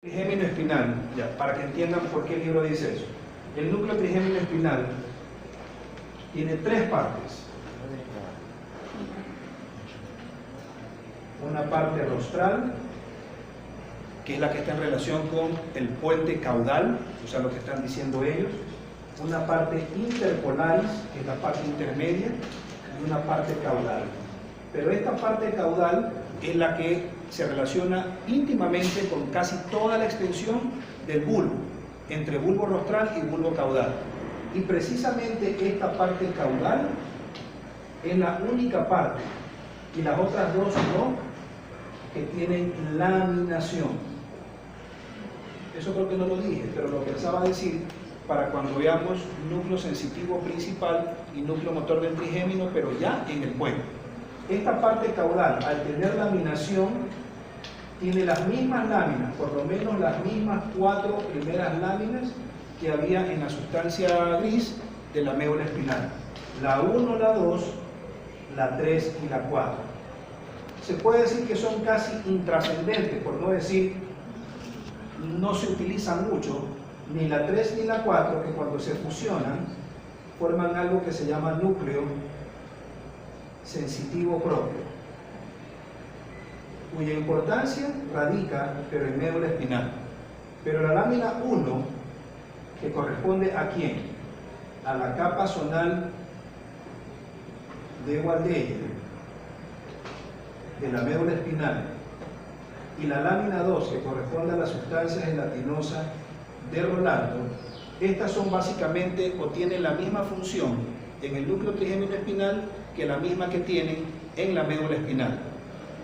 Trigémino espinal, ya, para que entiendan por qué el libro dice eso. El núcleo trigémino espinal tiene tres partes. Una parte rostral, que es la que está en relación con el puente caudal, o sea, lo que están diciendo ellos. Una parte interpolaris, que es la parte intermedia, y una parte caudal. Pero esta parte caudal es la que se relaciona íntimamente con casi toda la extensión del bulbo, entre bulbo rostral y bulbo caudal. Y precisamente esta parte caudal es la única parte, y las otras dos no, que tienen laminación. Eso creo que no lo dije, pero lo pensaba decir para cuando veamos núcleo sensitivo principal y núcleo motor del trigémino, pero ya en el puente. Esta parte caudal, al tener laminación, tiene las mismas láminas, por lo menos las mismas 4 primeras láminas que había en la sustancia gris de la médula espinal. La 1, la 2, la 3 y la 4. Se puede decir que son casi intrascendentes, por no decir, no se utilizan mucho, ni la 3 ni la 4, que cuando se fusionan, forman algo que se llama núcleo sensitivo propio, cuya importancia radica pero en médula espinal. Pero la lámina 1, que corresponde ¿a quién? A la capa zonal de Waldeyer, de la médula espinal, y la lámina 2, que corresponde a la sustancia gelatinosa de Rolando, estas son básicamente o tienen la misma función en el núcleo trigémino espinal que la misma que tienen en la médula espinal.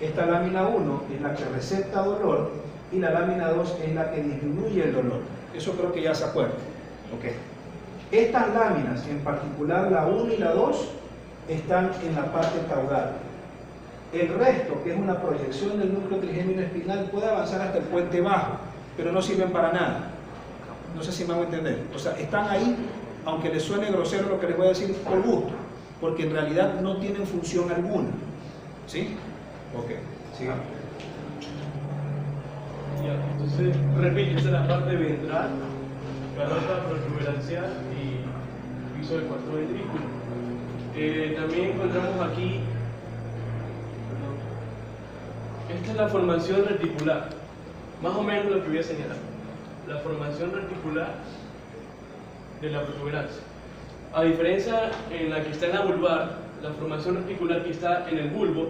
Esta lámina 1 es la que recepta dolor y la lámina 2 es la que disminuye el dolor. Eso creo que ya se acuerdan. Okay. Estas láminas, en particular la 1 y la 2, están en la parte caudal. El resto, que es una proyección del núcleo trigémino espinal, puede avanzar hasta el puente bajo, pero no sirven para nada. No sé si me hago entender. O sea, están ahí, aunque les suene grosero lo que les voy a decir, por gusto, porque en realidad no tienen función alguna. ¿Sí? Ok, sigamos. Ya, entonces, repite, esa es la parte ventral, carota protuberancial y piso del cuarto ventrículo. También encontramos aquí, esta es la formación reticular, más o menos lo que voy a señalar. La formación reticular de la protuberancia. A diferencia en la que está en la vulvar, la formación reticular que está en el bulbo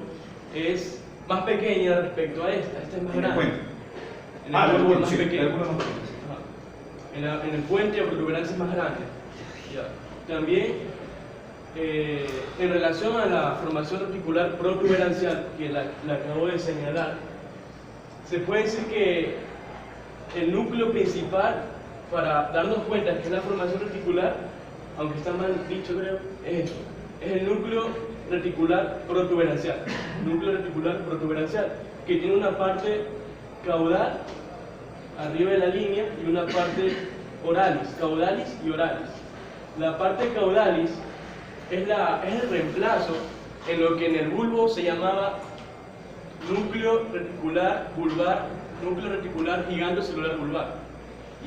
es más pequeña respecto a esta. Esta es más grande. En el bulbo es más pequeña. En el puente la protuberancia es más grande. Ya. También, en relación a la formación reticular protuberancial, que la acabo de señalar, se puede decir que el núcleo principal, para darnos cuenta que es la formación reticular, aunque está mal dicho creo, es esto. Es el núcleo reticular protuberancial. Núcleo reticular protuberancial, que tiene una parte caudal arriba de la línea y una parte oralis, caudalis y oralis. La parte caudalis es el reemplazo en lo que en el bulbo se llamaba núcleo reticular vulvar, núcleo reticular gigantocelular vulvar,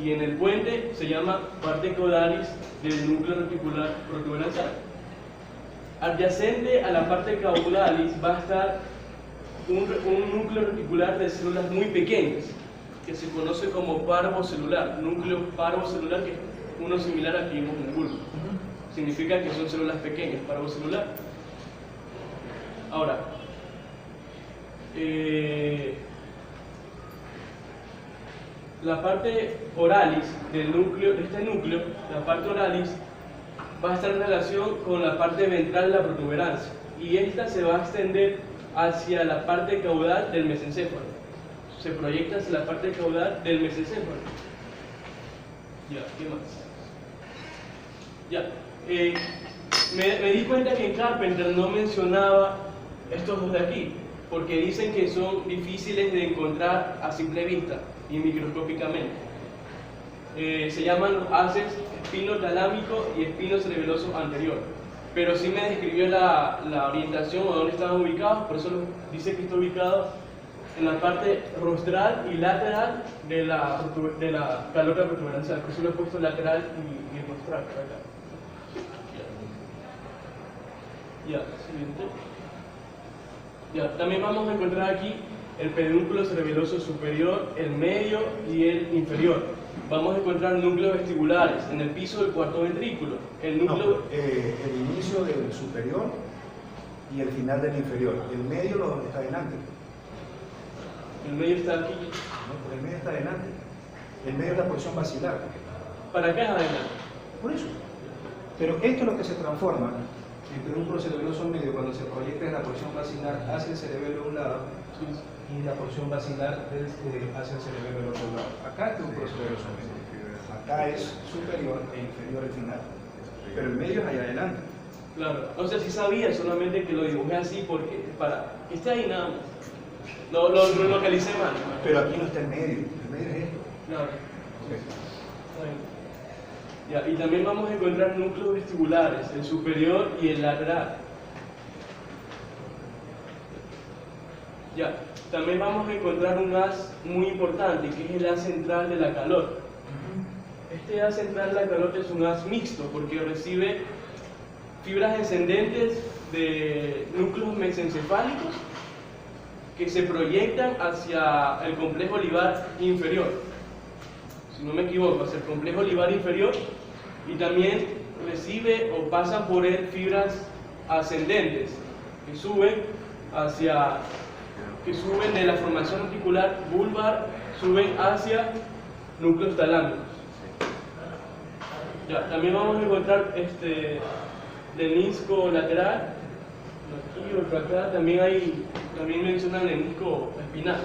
y en el puente se llama parte caudalis del núcleo reticular protuberancial. Adyacente a la parte caudalis va a estar un núcleo reticular de células muy pequeñas, que se conoce como parvocelular, núcleo parvocelular, que es uno similar al que vimos en el bulbo. Significa que son células pequeñas, parvocelular. Ahora, la parte oralis del núcleo, de este núcleo, la parte oralis, va a estar en relación con la parte ventral de la protuberancia, y esta se va a extender hacia la parte caudal del mesencéfalo. Se proyecta hacia la parte caudal del mesencéfalo. Ya, ¿qué más? Ya, me di cuenta que en Carpenter no mencionaba estos dos de aquí, porque dicen que son difíciles de encontrar a simple vista y microscópicamente. Se llaman los haces espinotalámico y espinocerebeloso anterior, pero sí me describió la orientación o dónde estaban ubicados, por eso dice que está ubicado en la parte rostral y lateral de la calota protuberancial. Por eso lo he puesto lateral y rostral. Acá. Ya, siguiente. Ya, también vamos a encontrar aquí el pedúnculo cerebeloso superior, el medio y el inferior. Vamos a encontrar núcleos vestibulares en el piso del cuarto ventrículo. El núcleo... el inicio del superior y el final del inferior. El medio está adelante. El medio está aquí. No, pues el medio está adelante. El medio es la porción basilar. ¿Para qué es adelante? Por eso. Pero esto es lo que se transforma en pedúnculo cerebeloso medio cuando se proyecta la porción basilar hacia el cerebelo de un lado y la porción basilar hacia el cerebelo del otro lado. Acá es pedúnculo cerebeloso medio. Acá es superior e inferior al final. Pero el medio es allá adelante. Claro. O sea, sí sabía, solamente que lo dibujé así porque para que esté ahí nada más. Lo localicé mal. Pero aquí no está el medio es esto. Claro. Ya, y también vamos a encontrar núcleos vestibulares, el superior y el lateral. Ya, también vamos a encontrar un haz muy importante, que es el haz central de la calota. Este haz central de la calota es un haz mixto, porque recibe fibras descendentes de núcleos mesencefálicos que se proyectan hacia el complejo olivar inferior. Si no me equivoco, hacia el complejo olivar inferior, y también recibe o pasan por él fibras ascendentes que suben de la formación articular vulvar, suben hacia núcleos talámicos. Ya, también vamos a encontrar lenisco lateral, aquí otro acá, también mencionan lenisco espinal.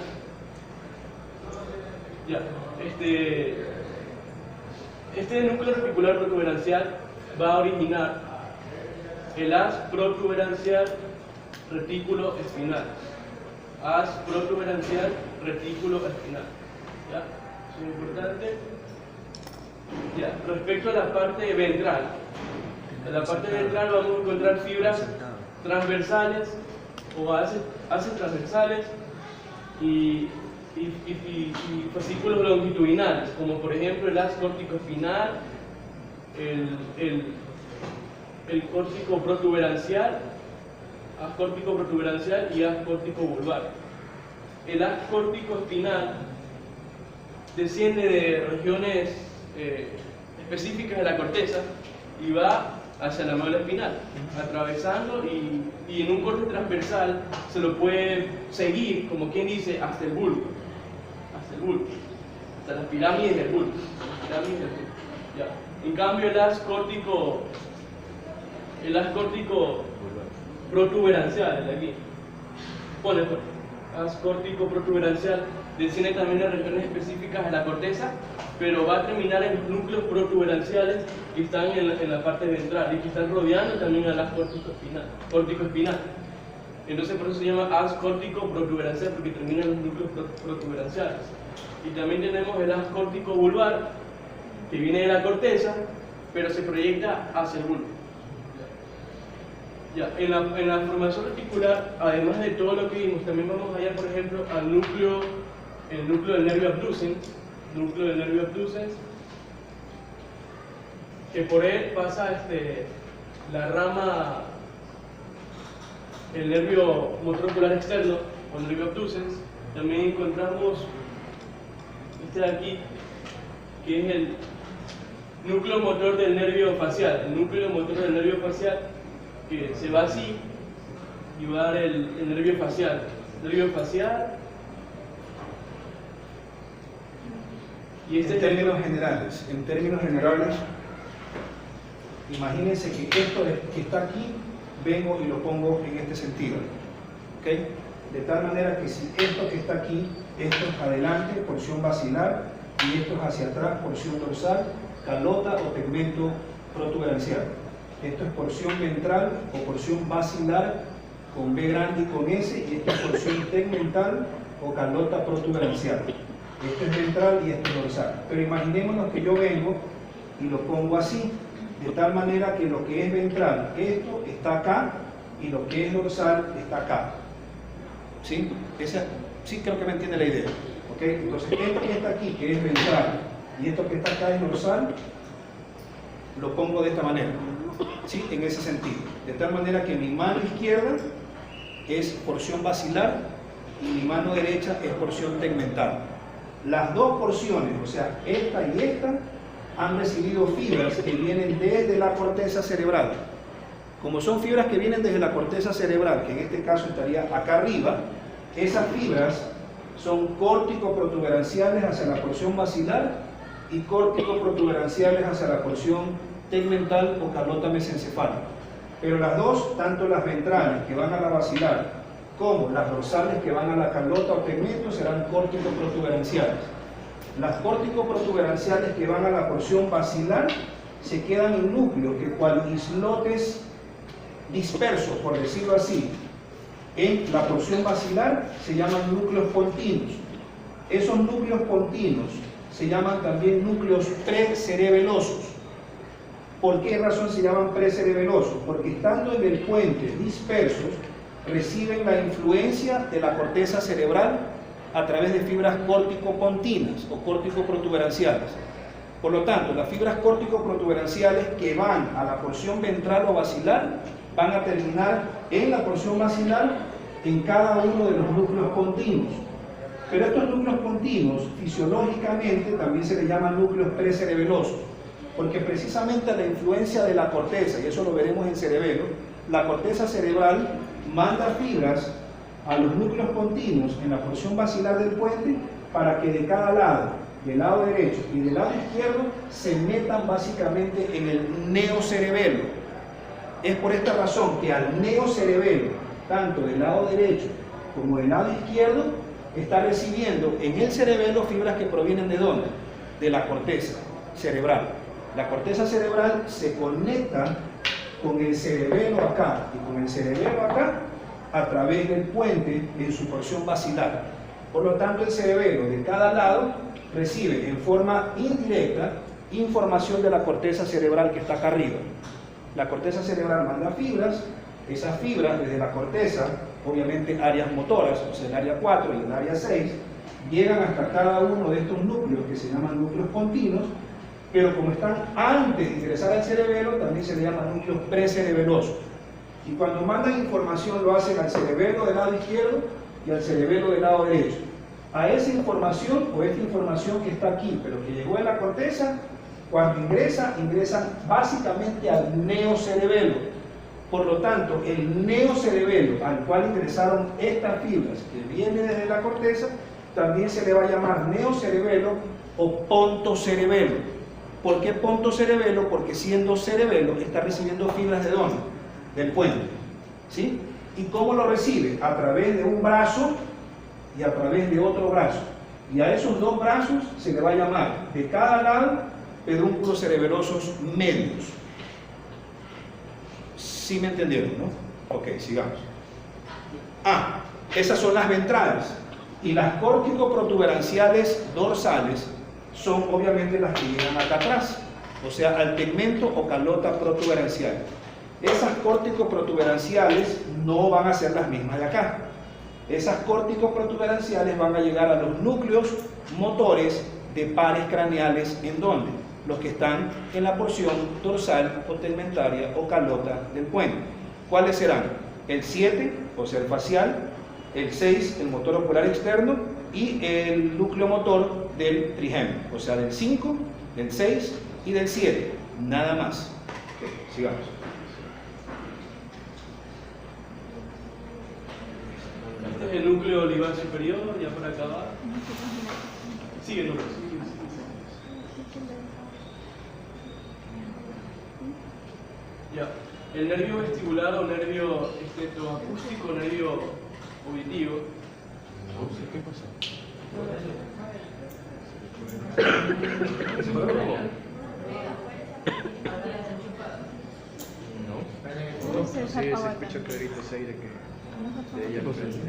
Ya, este núcleo reticular protuberancial va a originar el haz protuberancial retículo espinal. Haz protuberancial retículo espinal. ¿Ya? Eso es importante. Ya, respecto a la parte ventral. En la parte ventral vamos a encontrar fibras transversales o haces transversales y fascículos longitudinales, como por ejemplo el haz córtico espinal, el córtico protuberancial, haz córtico protuberancial y haz córtico vulvar. El haz córtico espinal desciende de regiones específicas de la corteza y va hacia la médula espinal, atravesando y en un corte transversal se lo puede seguir, como quien dice, hasta el bulbo. Hasta las pirámides del bulbo. Ya. En cambio el haz córtico protuberancial, el de aquí, haz córtico protuberancial desciende también a regiones específicas de la corteza, pero va a terminar en los núcleos protuberanciales que están en la parte ventral y que están rodeando también al haz córtico espinal. Entonces por eso se llama haz córtico protuberancial, porque termina en los núcleos protuberanciales. Y también tenemos el haz córtico vulvar, que viene de la corteza, pero se proyecta hacia el bulbo. Ya, en la formación reticular, además de todo lo que vimos, también vamos a hallar, por ejemplo, el núcleo del nervio abducens, que por él pasa la rama, el nervio motor ocular externo, o el nervio abducens. También encontramos de aquí, que es el núcleo motor del nervio facial. El núcleo motor del nervio facial, que se va así y va a dar el nervio facial. Y en términos generales, imagínense que esto que está aquí, vengo y lo pongo en este sentido. ¿Okay? De tal manera que si esto que está aquí, esto es adelante, porción basilar, y esto es hacia atrás, porción dorsal, calota o tegmento protuberancial. Esto es porción ventral o porción basilar con B grande y con S, y esto es porción tegmental o calota protuberancial. Esto es ventral y esto es dorsal. Pero imaginémonos que yo vengo y lo pongo así, de tal manera que lo que es ventral, esto está acá, y lo que es dorsal está acá. ¿Sí? Sí, creo que me entiende la idea. ¿Ok? Entonces, esto que está aquí, que es ventral, y esto que está acá es dorsal, lo pongo de esta manera. ¿Sí? En ese sentido. De tal manera que mi mano izquierda es porción basilar y mi mano derecha es porción tegmental. Las dos porciones, o sea, esta y esta, han recibido fibras que vienen desde la corteza cerebral. Como son fibras que vienen desde la corteza cerebral, que en este caso estaría acá arriba, esas fibras son córtico-protuberanciales hacia la porción basilar y córtico-protuberanciales hacia la porción tegmental o calota mesencefálica. Pero las dos, tanto las ventrales que van a la basilar como las dorsales que van a la calota o tegmento, serán córtico-protuberanciales. Las córtico-protuberanciales que van a la porción basilar se quedan en núcleos que, cual islotes dispersos, por decirlo así, en la porción basilar se llaman núcleos pontinos. Esos núcleos pontinos se llaman también núcleos precerebelosos. ¿Por qué razón se llaman precerebelosos? Porque estando en el puente dispersos, reciben la influencia de la corteza cerebral a través de fibras córtico-pontinas o córtico-protuberanciales. Por lo tanto, las fibras córtico-protuberanciales que van a la porción ventral o basilar van a terminar en la porción basilar en cada uno de los núcleos pontinos. Pero estos núcleos pontinos, fisiológicamente, también se les llaman núcleos precerebelosos, porque precisamente la influencia de la corteza, y eso lo veremos en cerebelo, la corteza cerebral manda fibras a los núcleos pontinos en la porción basilar del puente para que de cada lado, del lado derecho y del lado izquierdo, se metan básicamente en el neocerebelo. Es por esta razón que al neocerebelo, tanto del lado derecho como del lado izquierdo, está recibiendo en el cerebelo fibras que provienen ¿de dónde? De la corteza cerebral. La corteza cerebral se conecta con el cerebelo acá y con el cerebelo acá a través del puente en su porción basilar. Por lo tanto, el cerebelo de cada lado recibe en forma indirecta información de la corteza cerebral que está acá arriba. La corteza cerebral manda fibras, esas fibras desde la corteza, obviamente áreas motoras, o sea el área 4 y el área 6, llegan hasta cada uno de estos núcleos que se llaman núcleos pontinos, pero como están antes de ingresar al cerebelo, también se le llaman núcleos precerebelosos. Y cuando mandan información lo hacen al cerebelo del lado izquierdo y al cerebelo del lado derecho. A esa información, o esta información que está aquí, pero que llegó de la corteza, cuando ingresan básicamente al neocerebelo. Por lo tanto, el neocerebelo al cual ingresaron estas fibras que vienen desde la corteza, también se le va a llamar neocerebelo o pontocerebelo. ¿Por qué pontocerebelo? Porque siendo cerebelo está recibiendo fibras ¿de dónde? Del puente. ¿Sí? ¿Y cómo lo recibe? A través de un brazo y a través de otro brazo. Y a esos dos brazos se le va a llamar de cada lado pedúnculos cerebelosos medios. ¿Sí me entendieron, no? Ok, sigamos. Esas son las ventrales. Y las córtico-protuberanciales dorsales son obviamente las que llegan acá atrás, o sea, al tegmento o calota protuberancial. Esas córtico-protuberanciales no van a ser las mismas de acá. Esas córtico-protuberanciales van a llegar a los núcleos motores de pares craneales. ¿En dónde? Los que están en la porción dorsal o tegmentaria o calota del puente. ¿Cuáles serán? El 7, o sea, el facial, el 6, el motor ocular externo, y el núcleo motor del trigémino, o sea, del 5, del 6 y del 7. Nada más. Okay, sigamos. Este es el núcleo olivar superior, ya para acabar. Sigue, núcleo. Ya. El nervio vestibular o nervio estetoacústico, nervio auditivo. ¿Qué pasó? No. Sí, se escucha clarito ese aire que de ella lo sentí.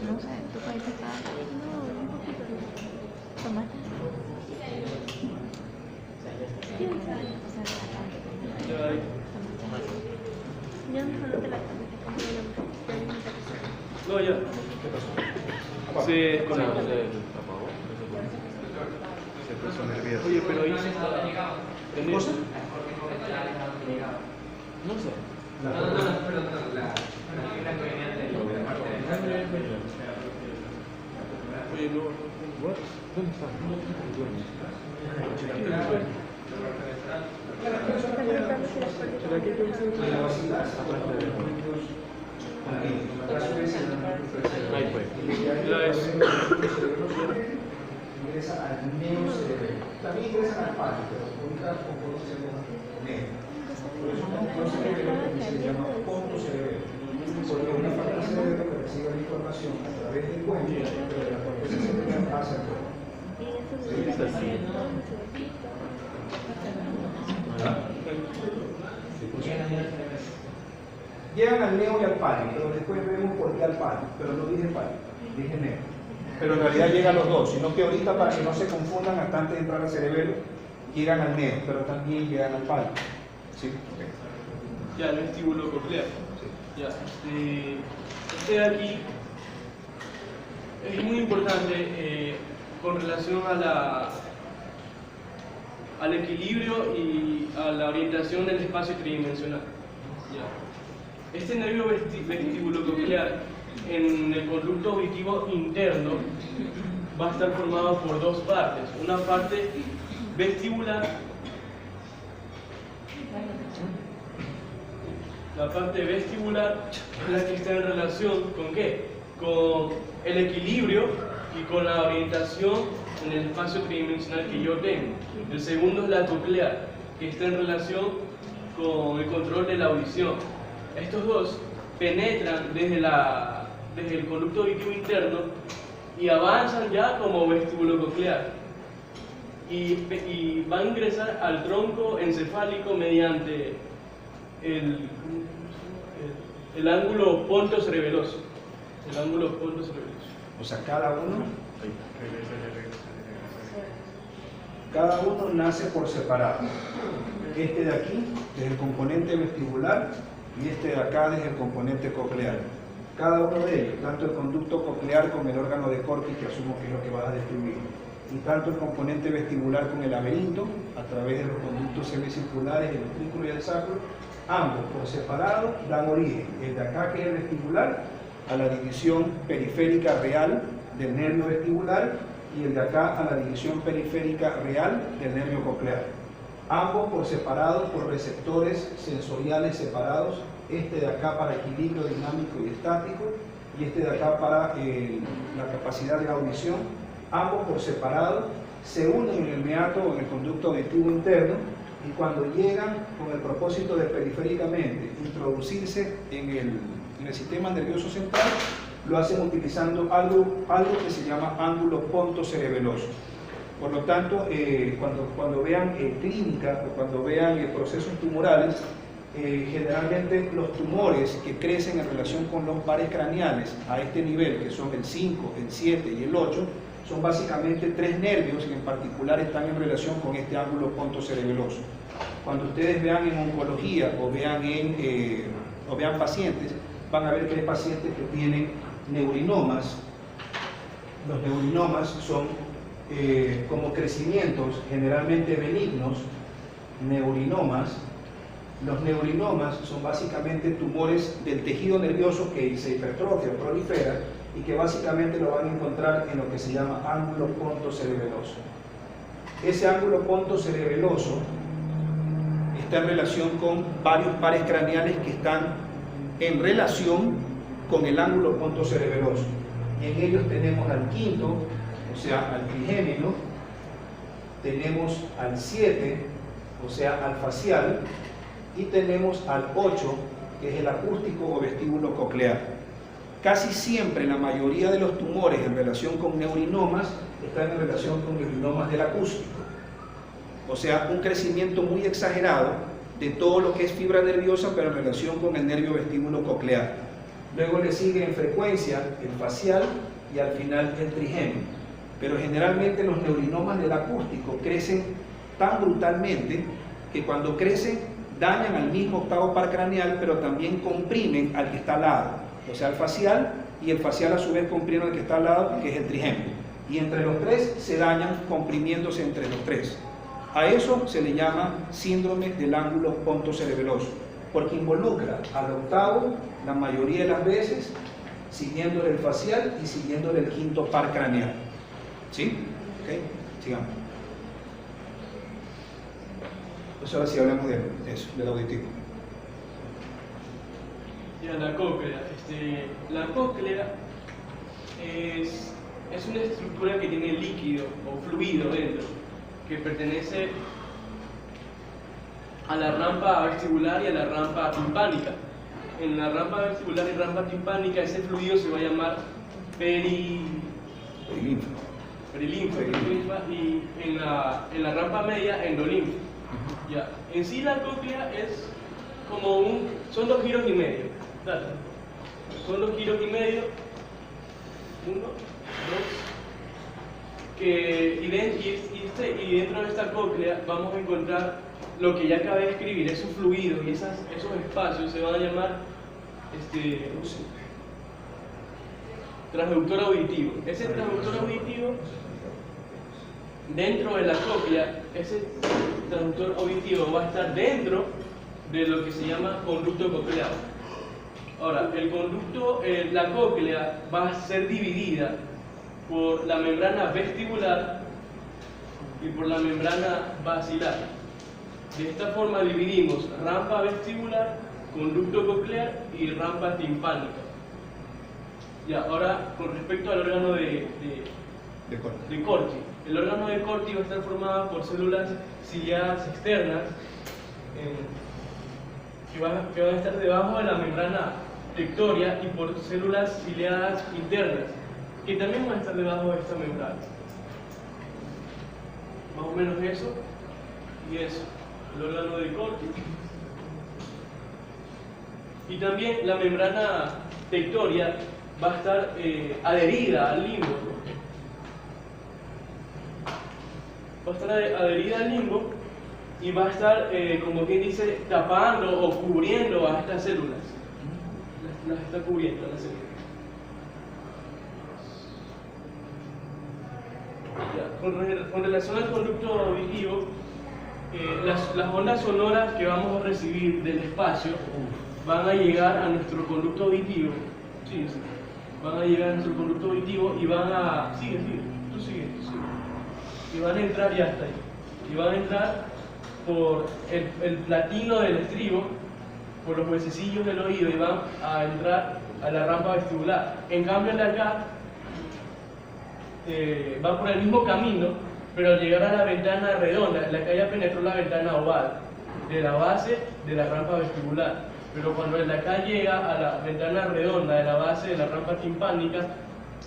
No sé, tú puedes sacar. No, un poquito. Toma. ¿Quién sabe? No, ya. ¿Qué pasó? Se desconectó. Se puso nervioso. Oye, pero ahí se está. ¿Qué cosa? No sé. Oye, no. What? ¿Dónde está? Ahí fue. Ingresa al neocerebelo. También ingresan al palo, pero ahorita poco se ve por eso no se ve, se llama pontocerebelo. Porque una parte del cerebro que recibe la información a través del cuello, pero de la corteza cerebral pasa al cuerpo. Llegan al neo y al palo, pero después vemos por qué al palo, pero no dije palo, dije neo. Pero en realidad llegan los dos, sino que ahorita para que no se confundan hasta antes de entrar al cerebelo, llegan al neo, pero también llegan al palo. ¿Sí? Okay. Ya, el vestíbulo coclear. Sí. Ya, este de aquí es muy importante con relación al equilibrio y a la orientación del espacio tridimensional. Ya. Este nervio vestíbulo coclear en el conducto auditivo interno va a estar formado por dos partes. Una parte vestibular, la parte vestibular es la que está en relación con ¿qué? Con el equilibrio y con la orientación en el espacio tridimensional que yo tengo. El segundo es la coclear, que está en relación con el control de la audición. Estos dos penetran desde el conducto auditivo interno y avanzan ya como vestíbulo coclear y van a ingresar al tronco encefálico mediante el ángulo pontocerebeloso. El ángulo pontocerebeloso. O sea, cada uno nace por separado. Este de aquí, desde el componente vestibular, y este de acá, desde el componente coclear. Cada uno de ellos, tanto el conducto coclear con el órgano de Corti, que asumo que es lo que vas a describir, y tanto el componente vestibular con el laberinto, a través de los conductos semicirculares, el ventrículo y el sacro, ambos por separado dan origen, el de acá que es el vestibular, a la división periférica real del nervio vestibular y el de acá a la división periférica real del nervio coclear. Ambos por separado, por receptores sensoriales separados, este de acá para equilibrio dinámico y estático y este de acá para la capacidad de audición. Ambos por separado se unen en el meato o en el conducto auditivo interno y cuando llegan con el propósito de periféricamente introducirse en el sistema nervioso central, lo hacen utilizando algo que se llama ángulo pontocerebeloso. Por lo tanto, cuando vean clínica o cuando vean procesos tumorales, generalmente los tumores que crecen en relación con los pares craneales a este nivel, que son el 5, el 7 y el 8, son básicamente tres nervios que en particular están en relación con este ángulo pontocerebeloso. Cuando ustedes vean en oncología o vean pacientes, van a ver que hay pacientes que tienen neurinomas. Los neurinomas son como crecimientos generalmente benignos, neurinomas. Los neurinomas son básicamente tumores del tejido nervioso que se hipertrofia, prolifera y que básicamente lo van a encontrar en lo que se llama ángulo pontocerebeloso. Ese ángulo pontocerebeloso está en relación con varios pares craneales que están en relación con el ángulo pontocerebeloso. Y en ellos tenemos al quinto, o sea, al trigémino, tenemos al 7, o sea, al facial, y tenemos al 8, que es el acústico o vestíbulo coclear. Casi siempre la mayoría de los tumores en relación con neurinomas están en relación con neurinomas del acústico. O sea, un crecimiento muy exagerado de todo lo que es fibra nerviosa, pero en relación con el nervio vestíbulo coclear. Luego le sigue en frecuencia el facial y al final el trigémino. Pero generalmente los neurinomas del acústico crecen tan brutalmente que cuando crecen dañan al mismo octavo par craneal, pero también comprimen al que está al lado, o sea, el facial, y el facial a su vez comprime al que está al lado, que es el trigémino. Y entre los tres se dañan comprimiéndose entre los tres. A eso se le llama síndrome del ángulo pontocerebeloso, porque involucra al octavo la mayoría de las veces, siguiéndole el facial y siguiéndole el quinto par craneal. ¿Sí? ¿Ok? Sigamos. Pues ahora sí hablamos de eso, del auditivo. Ya, la cóclea. La cóclea es una estructura que tiene líquido o fluido dentro, que pertenece a la rampa vestibular y a la rampa timpánica. En la rampa vestibular y rampa timpánica, ese fluido se va a llamar perilinfa, y en la rampa media, endolinfa. Ya. En sí la cóclea es como son 2 giros y medio. Dale. Son 2 giros y medio. 1, 2. Y dentro de esta cóclea vamos a encontrar lo que ya acabé de escribir, esos fluidos y esos espacios se van a llamar transductor auditivo. Ese transductor auditivo, dentro de la cóclea, ese transductor auditivo va a estar dentro de lo que se llama conducto coclear. Ahora, la cóclea va a ser dividida por la membrana vestibular y por la membrana basilar. De esta forma dividimos rampa vestibular, conducto coclear y rampa timpánica. Ya, ahora con respecto al órgano de Corti. El órgano de Corti va a estar formado por células ciliadas externas que van a estar debajo de la membrana tectoria y por células ciliadas internas que también van a estar debajo de esta membrana. Más o menos eso y eso, el órgano de Corti. Y también la membrana tectoria va a estar adherida al limbo. Va a estar adherida al limbo y va a estar, como quien dice, tapando o cubriendo a estas células. Las está cubriendo las células. Ya, con relación al conducto auditivo, las ondas sonoras que vamos a recibir del espacio van a llegar a nuestro conducto auditivo. Sí. Van a llegar a nuestro conducto auditivo y van a... Tú sigue. Y van a entrar, ya está ahí. Y van a entrar por el platino del estribo, por los huesecillos del oído, y van a entrar a la rampa vestibular. En cambio, el de acá va por el mismo camino, pero al llegar a la ventana redonda, la que ya penetró la ventana oval de la base de la rampa vestibular. Pero cuando el de acá llega a la ventana redonda de la base de la rampa timpánica,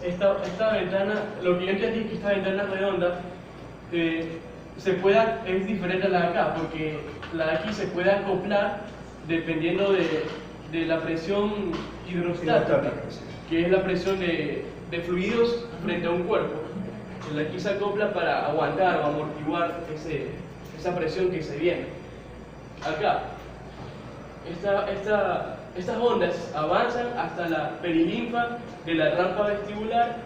esta ventana, lo que yo entendí es que esta ventana redonda es diferente a la de acá, porque la de aquí se puede acoplar dependiendo de la presión hidrostática, que es la presión de fluidos frente a un cuerpo. La de aquí se acopla para aguantar o amortiguar esa presión que se viene. Acá, estas ondas avanzan hasta la perilinfa de la rampa vestibular,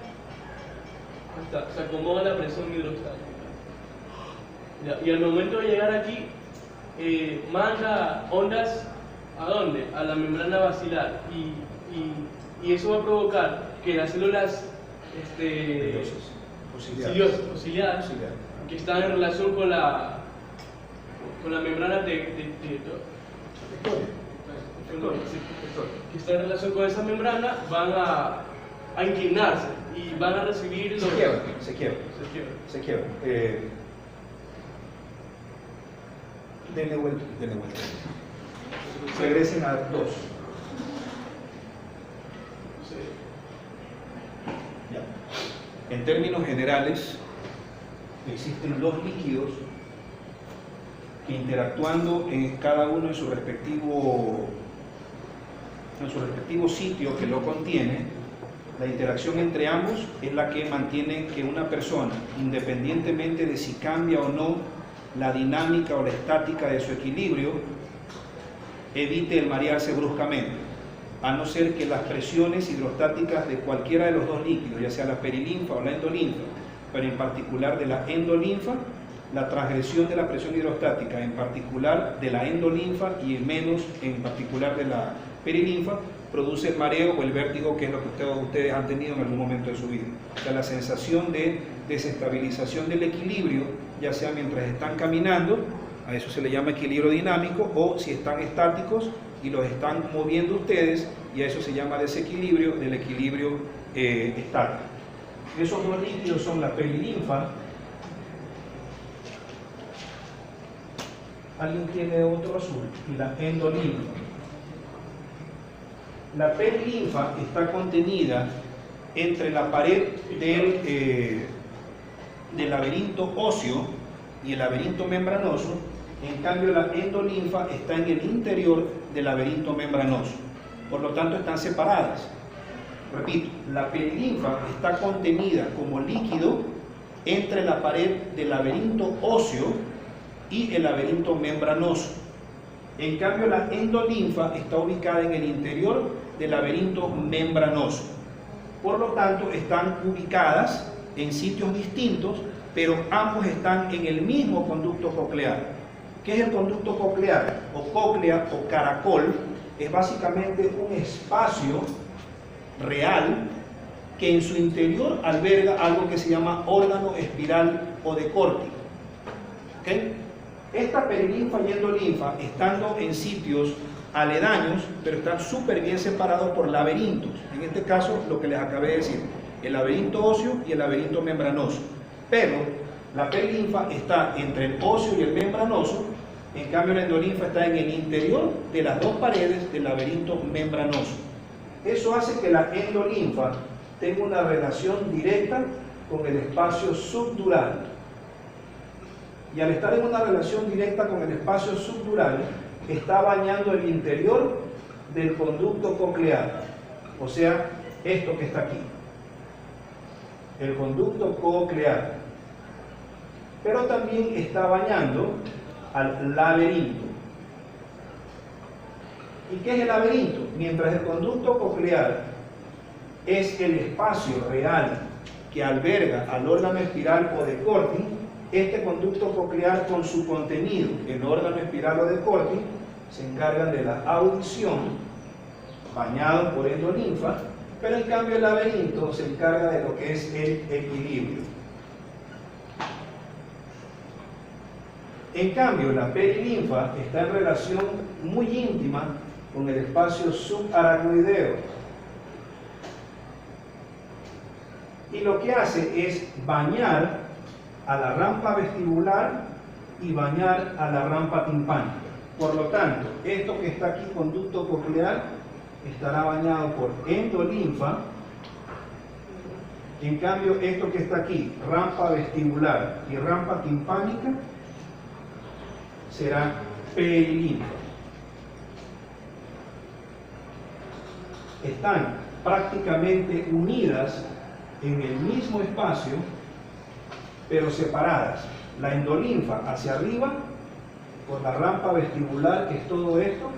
se acomoda la presión hidrostática. Y al momento de llegar aquí, manda ondas ¿a dónde? A la membrana basilar. Y eso va a provocar que las células ciliadas, que están en relación con la membrana que está en relación con esa membrana, van a inclinarse y van a recibir los... Se quiebran. Denle vuelta. Regresen a 2. Ya. En términos generales, existen 2 líquidos que, interactuando en cada uno en su respectivo sitio que lo contiene, la interacción entre ambos es la que mantiene que una persona, independientemente de si cambia o no la dinámica o la estática de su equilibrio, evite el marearse bruscamente, a no ser que las presiones hidrostáticas de cualquiera de los dos líquidos, ya sea la perilinfa o la endolinfa, pero en particular de la endolinfa, la transgresión de la presión hidrostática, en particular de la endolinfa y menos en particular de la perilinfa, produce el mareo o el vértigo, que es lo que ustedes han tenido en algún momento de su vida. O sea, la sensación de desestabilización del equilibrio, ya sea mientras están caminando, a eso se le llama equilibrio dinámico, o si están estáticos y los están moviendo ustedes, y a eso se llama desequilibrio del equilibrio estático. Esos dos líquidos son la perilinfa. ¿Alguien tiene otro azul? Y la endolinfa. La perilinfa está contenida entre la pared del laberinto óseo y el laberinto membranoso. En cambio, la endolinfa está en el interior del laberinto membranoso. Por lo tanto, están separadas. Repito, la perilinfa está contenida como líquido entre la pared del laberinto óseo y el laberinto membranoso. En cambio, la endolinfa está ubicada en el interior del laberinto membranoso. Por lo tanto, están ubicadas en sitios distintos, pero ambos están en el mismo conducto coclear. ¿Qué es el conducto coclear? O cóclea o caracol es básicamente un espacio real que en su interior alberga algo que se llama órgano espiral o de Corti. ¿Okay? Esta perilinfa y endolinfa, estando en sitios aledaños, pero están súper bien separados por laberintos. En este caso, lo que les acabé de decir, el laberinto óseo y el laberinto membranoso. Pero la perilinfa está entre el óseo y el membranoso, en cambio la endolinfa está en el interior de las dos paredes del laberinto membranoso. Eso hace que la endolinfa tenga una relación directa con el espacio subdural. Y al estar en una relación directa con el espacio subdural, está bañando el interior del conducto coclear, o sea, esto que está aquí, el conducto coclear. Pero también está bañando al laberinto. ¿Y qué es el laberinto? Mientras el conducto coclear es el espacio real que alberga al órgano espiral o de Corti, este conducto coclear con su contenido, el órgano espiral o de Corti, se encargan de la audición, bañado por endolinfa, pero en cambio el laberinto se encarga de lo que es el equilibrio. En cambio, la perilinfa está en relación muy íntima con el espacio subaracnoideo. Y lo que hace es bañar a la rampa vestibular y bañar a la rampa timpánica. Por lo tanto, esto que está aquí, conducto coclear, estará bañado por endolinfa. En cambio, esto que está aquí, rampa vestibular y rampa timpánica, será perilinfa. Están prácticamente unidas en el mismo espacio, pero separadas. La endolinfa hacia arriba por la rampa vestibular, que es todo esto,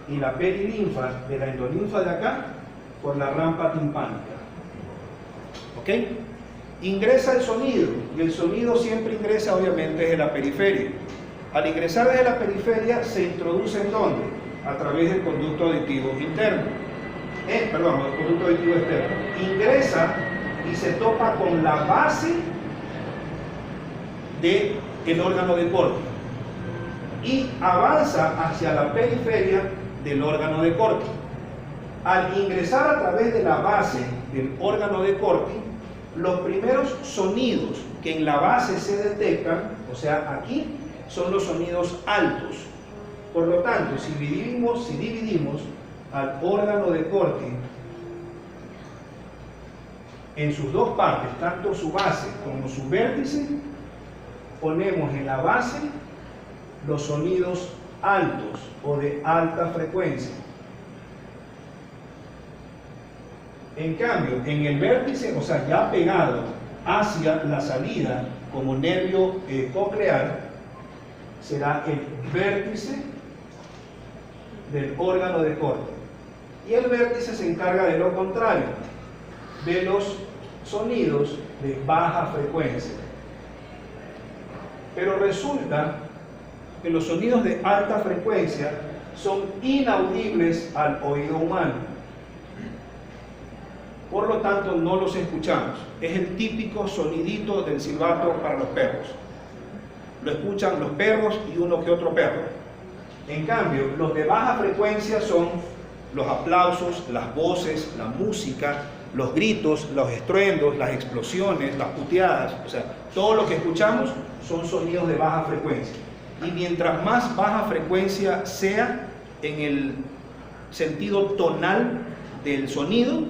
y la perilinfa de la endolinfa de acá por la rampa timpánica. ¿Ok? Ingresa el sonido, y el sonido siempre ingresa obviamente desde la periferia. Al ingresar desde la periferia se introduce ¿en dónde? A través del conducto auditivo interno. El conducto auditivo externo. Ingresa y se topa con la base del órgano de Corti y avanza hacia la periferia del órgano de Corti. Al ingresar a través de la base del órgano de Corti, los primeros sonidos que en la base se detectan, o sea, aquí, son los sonidos altos. Por lo tanto, si dividimos al órgano de Corti en sus dos partes, tanto su base como su vértice, ponemos en la base los sonidos altos o de alta frecuencia. En cambio, en el vértice, o sea, ya pegado hacia la salida como nervio coclear, será el vértice del órgano de corte. Y el vértice se encarga de lo contrario, de los sonidos de baja frecuencia. Pero resulta que los sonidos de alta frecuencia son inaudibles al oído humano. Por lo tanto, no los escuchamos. Es el típico sonidito del silbato para los perros. Lo escuchan los perros y uno que otro perro. En cambio, los de baja frecuencia son los aplausos, las voces, la música, los gritos, los estruendos, las explosiones, las puteadas. O sea, todo lo que escuchamos son sonidos de baja frecuencia. Y mientras más baja frecuencia sea en el sentido tonal del sonido,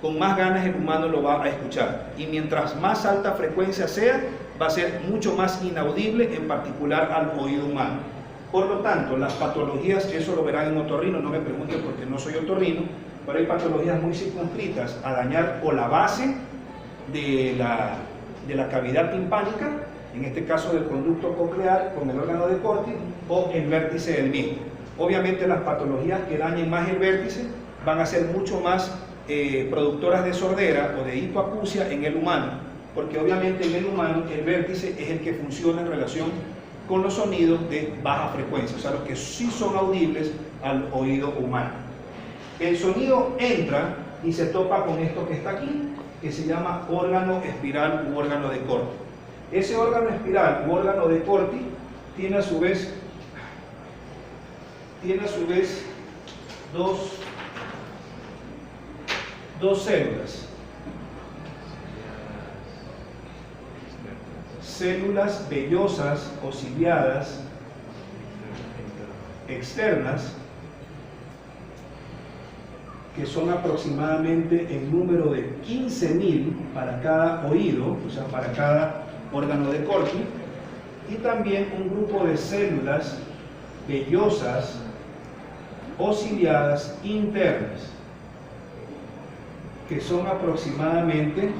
con más ganas el humano lo va a escuchar. Y mientras más alta frecuencia sea, va a ser mucho más inaudible, en particular al oído humano. Por lo tanto, las patologías, eso lo verán en otorrino, no me pregunten porque no soy otorrino, pero hay patologías muy circunscritas a dañar o la base de la cavidad timpánica, en este caso del conducto coclear con el órgano de corte, o el vértice del mismo. Obviamente las patologías que dañen más el vértice van a ser mucho más productoras de sordera o de hipoacusia en el humano, porque obviamente en el humano el vértice es el que funciona en relación con los sonidos de baja frecuencia, o sea, los que sí son audibles al oído humano. El sonido entra y se topa con esto que está aquí, que se llama órgano espiral u órgano de corte. Ese órgano espiral u órgano de corte tiene a su vez dos células. Células vellosas o ciliadas externas, que son aproximadamente en número de 15.000 para cada oído, o sea, para cada órgano de corte, y también un grupo de células vellosas o ciliadas internas, que son aproximadamente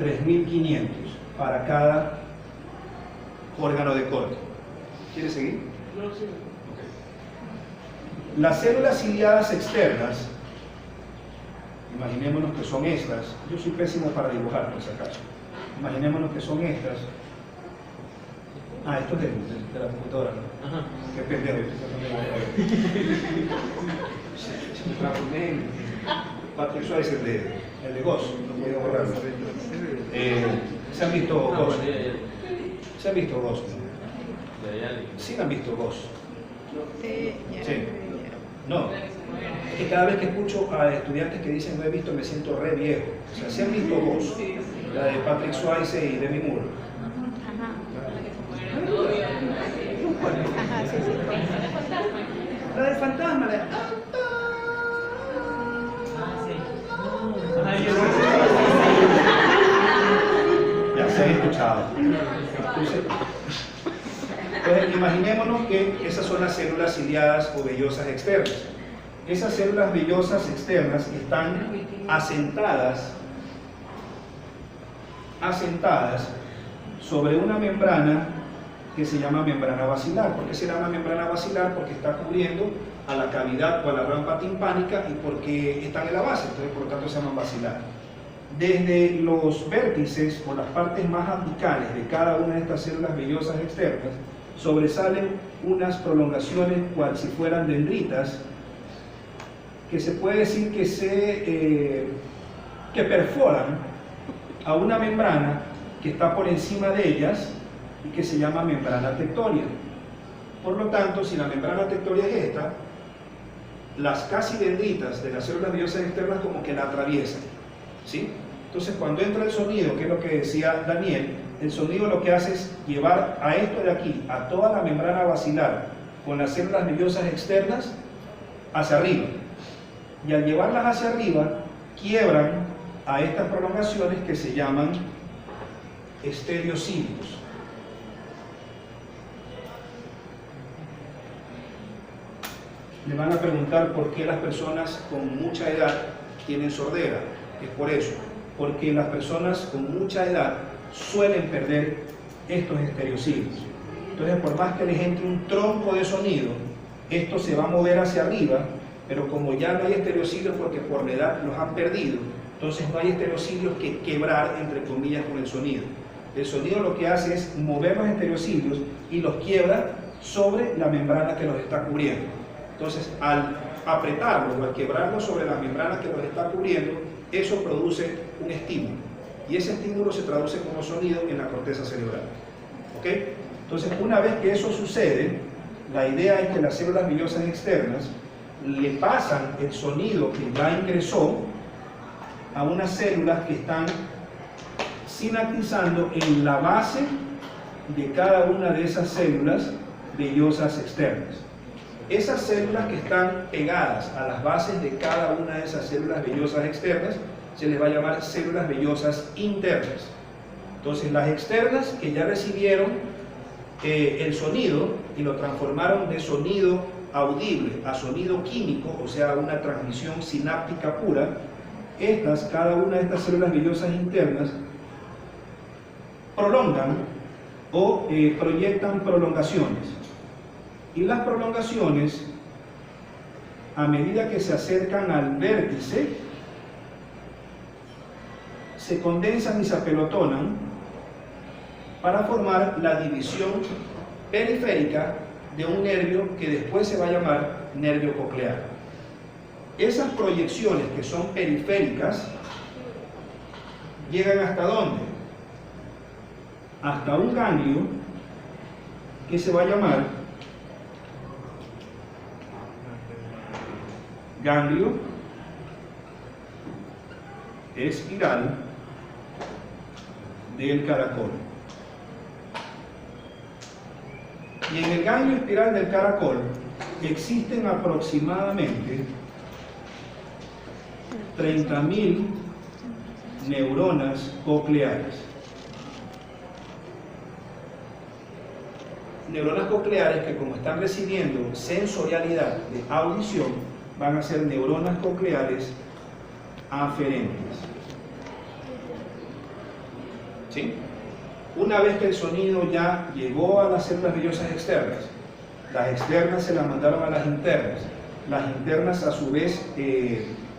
3.500 para cada órgano de corte. ¿Quieres seguir? No, sí. Okay. Las células ciliadas externas, imaginémonos que son estas. Yo soy pésimo para dibujar, por si acaso. Imaginémonos que son estas. Esto es de la computadora, ¿no? Ajá. Qué pendejo. Se me transformé en Patrick Swayze, el de Ghost. No podía borrarlo. ¿Se han visto Ghost? ¿Se han visto Ghost? ¿Sí han visto Ghost? Sí, ya. Sí. No. Es que cada vez que escucho a estudiantes que dicen no he visto, me siento re viejo. O sea, ¿sí han visto Ghost? La de Patrick Swayze y Demi Moore. Ajá. ¿Cuál? Ajá, sí, sí. La del fantasma, la de... Ya se ha escuchado. Entonces, imaginémonos que esas son las células ciliadas o vellosas externas. Esas células vellosas externas están asentadas sobre una membrana que se llama membrana basilar. ¿Por qué se llama membrana basilar? Porque está cubriendo a la cavidad o a la rampa timpánica y porque están en la base, entonces por lo tanto se llaman basilar. Desde los vértices o las partes más apicales de cada una de estas células vellosas externas sobresalen unas prolongaciones cual si fueran dendritas, que se puede decir que perforan a una membrana que está por encima de ellas y que se llama membrana tectoria. Por lo tanto, si la membrana tectoria es esta, las casi dendritas de las células vellosas externas como que la atraviesan, ¿sí? Entonces, cuando entra el sonido, que es lo que decía Daniel, el sonido lo que hace es llevar a esto de aquí, a toda la membrana basilar con las células vellosas externas hacia arriba. Y al llevarlas hacia arriba, quiebran a estas prolongaciones que se llaman estereocílicos. Me van a preguntar por qué las personas con mucha edad tienen sordera. Es por eso, porque las personas con mucha edad suelen perder estos estereocílicos. Entonces, por más que les entre un tronco de sonido, esto se va a mover hacia arriba, pero como ya no hay estereocilios porque por la edad los han perdido, entonces no hay estereocilios que quebrar, entre comillas, con el sonido. El sonido lo que hace es mover los estereocilios y los quiebra sobre la membrana que los está cubriendo. Entonces, al apretarlos o al quebrarlos sobre la membrana que los está cubriendo, eso produce un estímulo. Y ese estímulo se traduce como sonido en la corteza cerebral. ¿Ok? Entonces, una vez que eso sucede, la idea es que las células vellosas externas le pasan el sonido que ya ingresó a unas células que están sinaptizando en la base de cada una de esas células vellosas externas. Esas células que están pegadas a las bases de cada una de esas células vellosas externas se les va a llamar células vellosas internas. Entonces, las externas que ya recibieron el sonido y lo transformaron de sonido audible a sonido químico, o sea, una transmisión sináptica pura, cada una de estas células vellosas internas prolongan o proyectan prolongaciones. Y las prolongaciones, a medida que se acercan al vértice, se condensan y se apelotonan para formar la división periférica de un nervio que después se va a llamar nervio coclear. Esas proyecciones que son periféricas llegan ¿hasta dónde? Hasta un ganglio que se va a llamar ganglio espiral del caracol. Y en el ganglio espiral del caracol existen aproximadamente 30.000 neuronas cocleares. Neuronas cocleares que, como están recibiendo sensorialidad de audición, van a ser neuronas cocleares aferentes. ¿Sí? Una vez que el sonido ya llegó a las células vellosas externas, las externas se las mandaron a las internas a su vez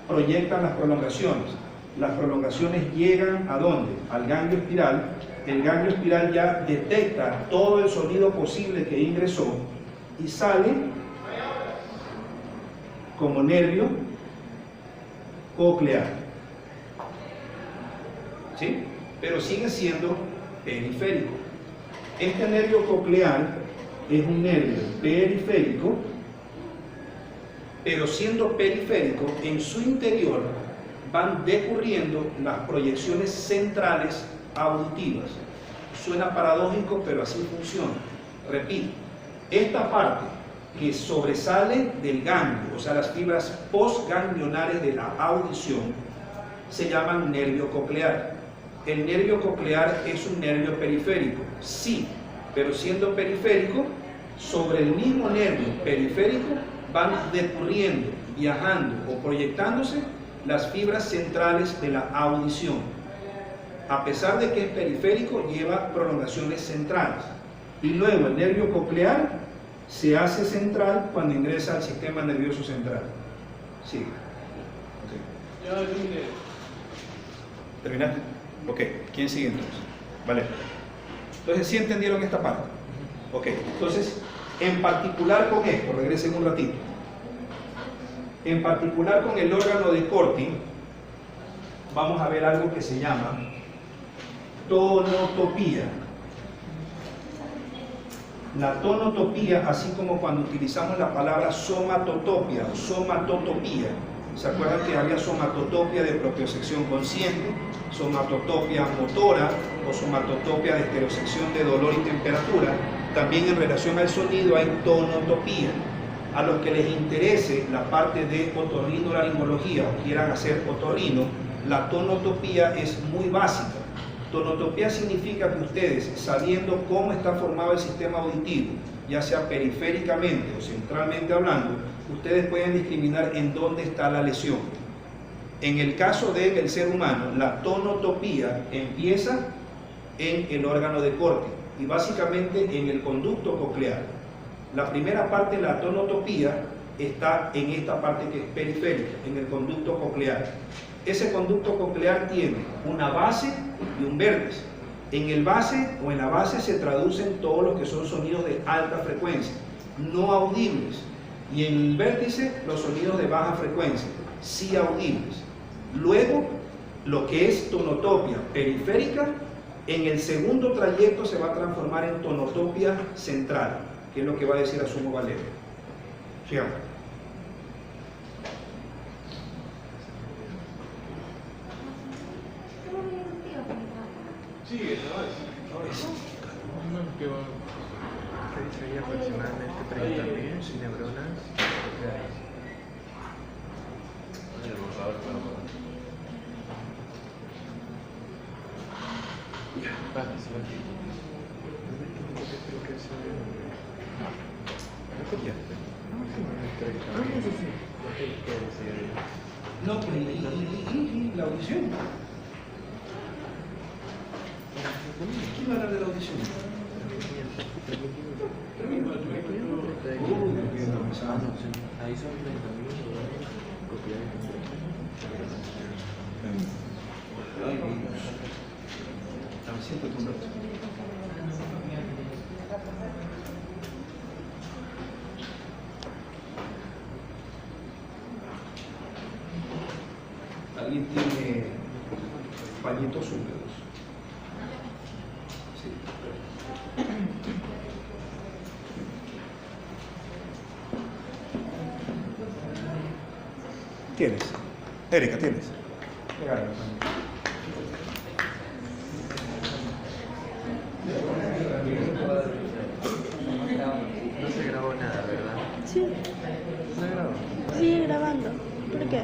proyectan las prolongaciones llegan ¿a dónde? Al ganglio espiral. El ganglio espiral ya detecta todo el sonido posible que ingresó y sale como nervio coclear. ¿Sí? Pero sigue siendo periférico. Este nervio coclear es un nervio periférico, pero siendo periférico, en su interior van decurriendo las proyecciones centrales auditivas. Suena paradójico, pero así funciona. Repito, esta parte que sobresale del ganglio, o sea, las fibras postganglionares de la audición, se llaman nervio coclear. El nervio coclear es un nervio periférico, sí, pero siendo periférico, sobre el mismo nervio periférico van decurriendo, viajando o proyectándose las fibras centrales de la audición. A pesar de que es periférico, lleva prolongaciones centrales. Y luego el nervio coclear se hace central cuando ingresa al sistema nervioso central. Sí. Ya terminé. ¿Terminaste? Ok. ¿Quién sigue entonces? Vale. Entonces, ¿sí entendieron esta parte? Ok. Entonces, en particular con esto, regresen un ratito. En particular con el órgano de Corti, vamos a ver algo que se llama tonotopía. La tonotopía, así como cuando utilizamos la palabra somatotopia o somatotopía, ¿se acuerdan que había somatotopia de propiocepción consciente, somatotopia motora o somatotopia de estereosección de dolor y temperatura? También en relación al sonido hay tonotopía. A los que les interese la parte de otorrinolaringología o quieran hacer otorrino, la tonotopía es muy básica. Tonotopía significa que ustedes, sabiendo cómo está formado el sistema auditivo, ya sea periféricamente o centralmente hablando, ustedes pueden discriminar en dónde está la lesión. En el caso del ser humano, la tonotopía empieza en el órgano de Corti y básicamente en el conducto coclear. La primera parte de la tonotopía está en esta parte que es periférica, en el conducto coclear. Ese conducto coclear tiene una base y un vértice. En el base o en la base se traducen todos los que son sonidos de alta frecuencia, no audibles. Y en el vértice los sonidos de baja frecuencia, sí audibles. Luego, lo que es tonotopia periférica, en el segundo trayecto se va a transformar en tonotopia central, que es lo que va a decir Asumo Valerio. Sigamos. Sigue, ¿Qué dice ahí? Aproximadamente 30.000 neuronas. No, pues, y la audición. ¿Quién va a hablar de la audición? Ahí son 30.000 ¿Alguien tiene pañitos húmedos? Sí. ¿Tienes? Erika, ¿tienes? Regálame. No se grabó nada, ¿verdad? Sí, No grabó. sigue grabando. ¿Por qué?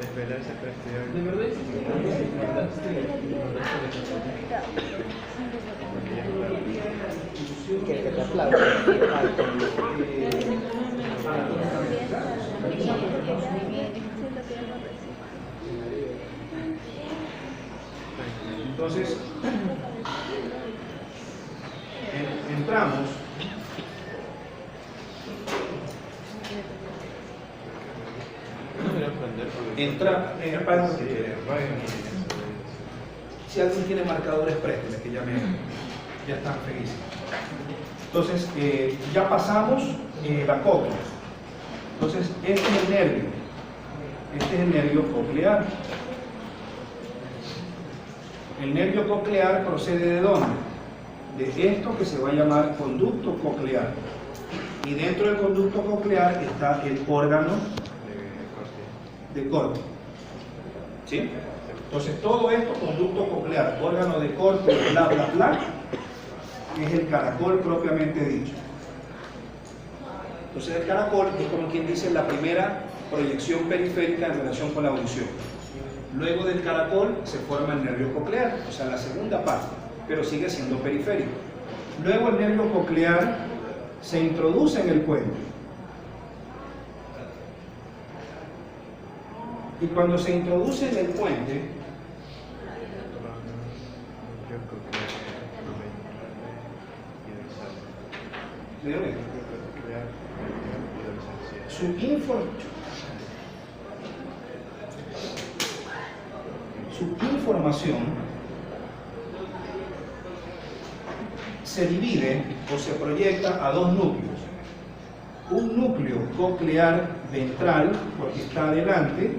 Desvelarse para estudiar. ¿De verdad Que te aplaudan. Entonces, entramos. Si alguien tiene marcadores, préstele, que ya están felices. Entonces, ya pasamos la cóclea. Entonces, este es el nervio. Este es el nervio coclear. El nervio coclear procede ¿de dónde? De esto que se va a llamar conducto coclear. Y dentro del conducto coclear está el órgano de corte. ¿Sí? Entonces todo esto, conducto coclear, órgano de corte, bla, bla, bla, es el caracol propiamente dicho. Entonces el caracol es como quien dice la primera proyección periférica en relación con la audición. Luego del caracol se forma el nervio coclear, o sea la segunda parte, pero sigue siendo periférico. Luego el nervio coclear se introduce en el puente. Y cuando se introduce en el puente, su información se divide o se proyecta a dos núcleos. Un núcleo coclear ventral, porque está adelante,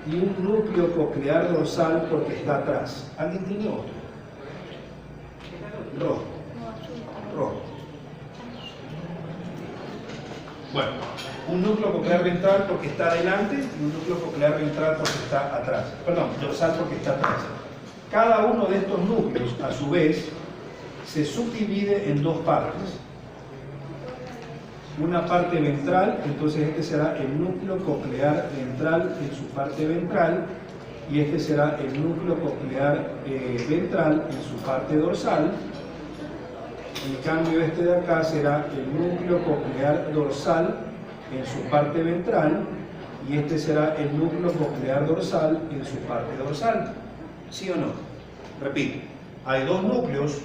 y un núcleo coclear dorsal, porque está atrás. ¿Alguien tiene otro? Rojo. Rojo. Bueno, un núcleo coclear ventral porque está adelante y un núcleo coclear ventral porque está atrás. Perdón, dorsal porque está atrás. Cada uno de estos núcleos, a su vez, se subdivide en dos partes. Una parte ventral, entonces este será el núcleo coclear ventral en su parte ventral, y este será el núcleo coclear ventral en su parte dorsal. En cambio, este de acá será el núcleo coclear dorsal en su parte ventral, y este será el núcleo coclear dorsal en su parte dorsal. ¿Sí o no? Repito, hay dos núcleos.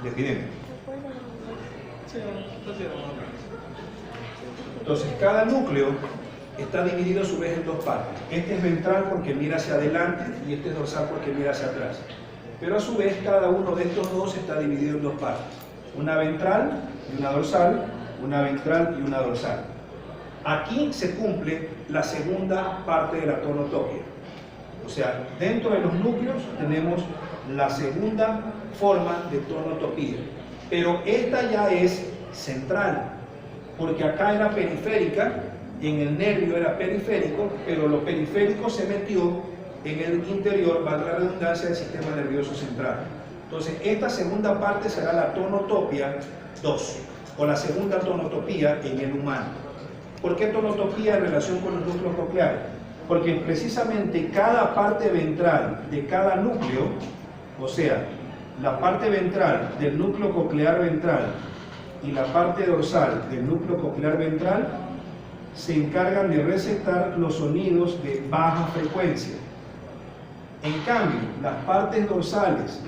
De epidemia. Entonces, cada núcleo está dividido a su vez en dos partes. Este es ventral porque mira hacia adelante y este es dorsal porque mira hacia atrás. Pero a su vez, cada uno de estos dos está dividido en dos partes. Una ventral y una dorsal, una ventral y una dorsal. Aquí se cumple la segunda parte de la tonotopia. O sea, dentro de los núcleos tenemos la segunda forma de tonotopía. Pero esta ya es central, porque acá era periférica, en el nervio era periférico, pero lo periférico se metió en el interior, valga la redundancia, del sistema nervioso central. Entonces, esta segunda parte será la tonotopia 2, o la segunda tonotopía en el humano. ¿Por qué tonotopía en relación con los núcleos cocleares? Porque precisamente cada parte ventral de cada núcleo, o sea, la parte ventral del núcleo coclear ventral y la parte dorsal del núcleo coclear ventral, se encargan de receptar los sonidos de baja frecuencia. En cambio, las partes dorsales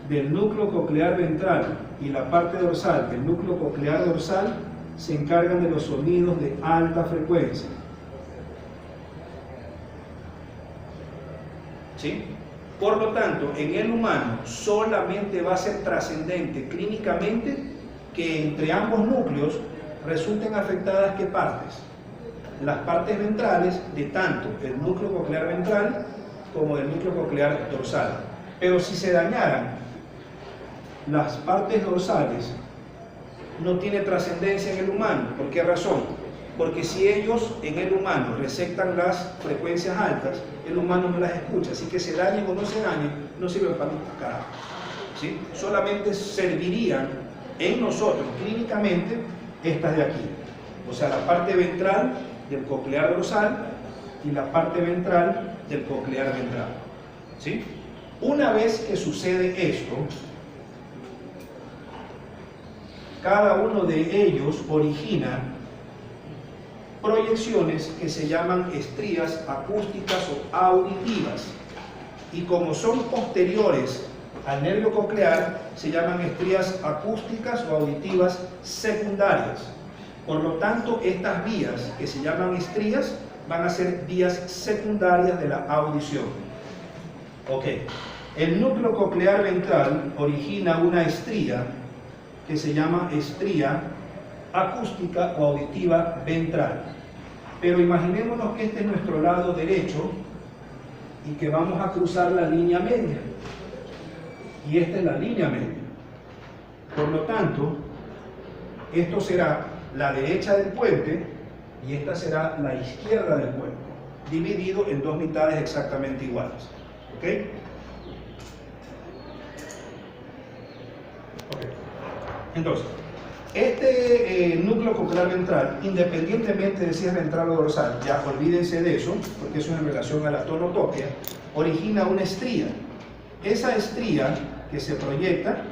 del núcleo coclear ventral y la parte dorsal del núcleo coclear dorsal se encargan de los sonidos de alta frecuencia. ¿Sí? Por lo tanto, en el humano solamente va a ser trascendente clínicamente que entre ambos núcleos resulten afectadas ¿qué partes? Las partes ventrales de tanto el núcleo coclear ventral como del núcleo coclear dorsal. Pero si se dañaran las partes dorsales, no tiene trascendencia en el humano. ¿Por qué razón? Porque si ellos en el humano receptan las frecuencias altas, el humano no las escucha, así que se dañen o no se dañen, no sirven para un carajo. ¿Sí? Solamente servirían en nosotros clínicamente estas de aquí, o sea, la parte ventral del coclear dorsal y la parte ventral del coclear ventral. ¿Sí? Una vez que sucede esto, cada uno de ellos origina proyecciones que se llaman estrías acústicas o auditivas, y como son posteriores al nervio coclear, se llaman estrías acústicas o auditivas secundarias. Por lo tanto, estas vías que se llaman estrías van a ser vías secundarias de la audición. Ok, el núcleo coclear ventral origina una estría que se llama estría acústica o auditiva ventral. Pero imaginémonos que este es nuestro lado derecho y que vamos a cruzar la línea media. Y esta es la línea media. Por lo tanto, esto será la derecha del puente y esta será la izquierda del puente, dividido en dos mitades exactamente iguales. ¿Ok? Entonces, este núcleo coclear ventral, independientemente de si es ventral o dorsal, ya olvídense de eso, porque eso es en relación a la tonotopia, origina una estría. Esa estría que se proyecta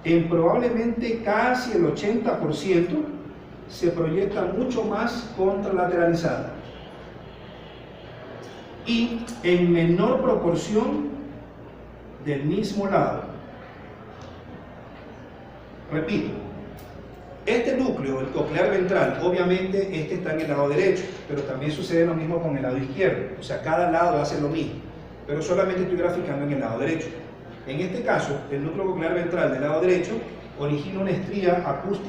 en probablemente casi el 80% se proyecta mucho más contralateralizada y en menor proporción del mismo lado. Repito, este núcleo, el coclear ventral, obviamente este está en el lado derecho, pero también sucede lo mismo con el lado izquierdo, o sea, cada lado hace lo mismo, pero solamente estoy graficando en el lado derecho. En este caso, el núcleo coclear ventral del lado derecho origina una estría acústica